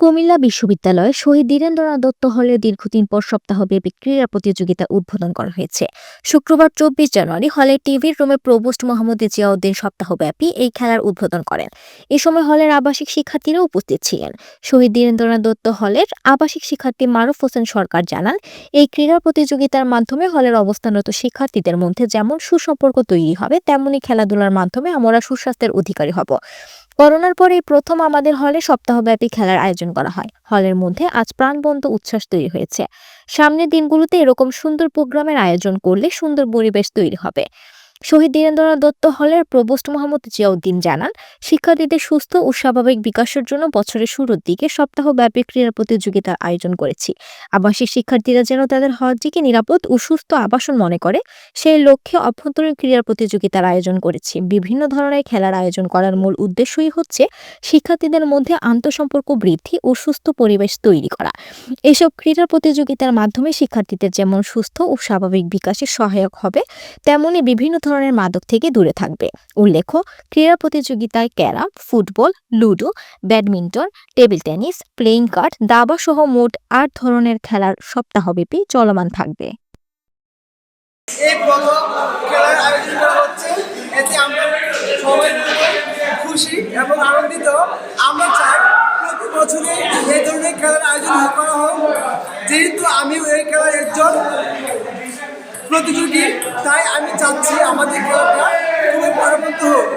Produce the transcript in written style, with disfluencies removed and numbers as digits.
কুমিল্লা বিশ্ববিদ্যালয়ে শহীদ ধীরেন্দ্রনাথ দত্ত হলে দীর্ঘদিন পর সপ্তাহব্যাপী ক্রীড়া প্রতিযোগিতা উদ্বোধন করা হয়েছে। শুক্রবার 24 জানুয়ারি হলের টিভির রুমে প্রভোস্ট মোহাম্মদ জিয়াউদ্দিন সপ্তাহব্যাপী এই খেলার উদ্বোধন করেন। এ সময় হলের আবাসিক শিক্ষার্থীরা উপস্থিত ছিলেন। শহীদ ধীরেন্দ্রনাথ দত্ত হলের আবাসিক শিক্ষার্থী মারুফ হোসেন সরকার জানান, এই ক্রীড়া প্রতিযোগিতার মাধ্যমে হলের অবস্থানরত শিক্ষার্থীদের মধ্যে যেমন সুসম্পর্ক তৈরি হবে, তেমনি খেলাধুলার মাধ্যমে আমরা সুস্বাস্থ্যের অধিকারী হব। করোনার পরে প্রথম আমাদের হলে সপ্তাহব্যাপী খেলার আয়োজন করা হয়। হলের মধ্যে আজ প্রাণবন্ত উচ্ছ্বাস তৈরি হয়েছে। সামনের দিনগুলোতে এরকম সুন্দর প্রোগ্রামের আয়োজন করলে সুন্দর পরিবেশ তৈরি হবে। শহীদ ধীরেন্দ্রনাথ দত্ত হলের প্রভোস্ট মোহাম্মদ জিয়াউদ্দিন জানান, শিক্ষার্থীদের সুস্থ ও স্বাভাবিক বিকাশের জন্য বছরের শুরুর দিকে সপ্তাহব্যাপী ক্রীড়া প্রতিযোগিতার আয়োজন করেছি। আবাসিক শিক্ষার্থীরা যেন তাদের হলটিকে নিরাপদ ও সুস্থ আবাসন মনে করে, সেই লক্ষ্যে অভ্যন্তরীণ ক্রীড়া প্রতিযোগিতার আয়োজন করেছি। বিভিন্ন ধরনের খেলার আয়োজন করার মূল উদ্দেশ্যই হচ্ছে শিক্ষার্থীদের মধ্যে আন্তঃসম্পর্ক বৃদ্ধি ও সুস্থ পরিবেশ তৈরি করা। এসব ক্রীড়া প্রতিযোগিতার মাধ্যমে শিক্ষার্থীদের যেমন সুস্থ ও স্বাভাবিক বিকাশে সহায়ক হবে, তেমনি বিভিন্ন ধরনের মাদক থেকে দূরে থাকবে। উল্লেখ্য, ক্রীড়া প্রতিযোগিতায় carrom, football, ludo, badminton, table tennis, playing card, দাবা সহ মোট ৮ ধরনের খেলার সপ্তাহব্যাপী চলমান থাকবে। এই প্রথম খেলার আয়োজন করা হচ্ছে, এতে আমরা সবাই খুশি এবং আনন্দিত। আমরা চাই প্রতি বছরই এই ধরনের খেলার আয়োজন করা হোক। যেহেতু আমিও এই খেলার একজন প্রতিযোগী, তাই আমি চাচ্ছি আমাদের খেলাটা খুবই প্রাণবন্ত হোক।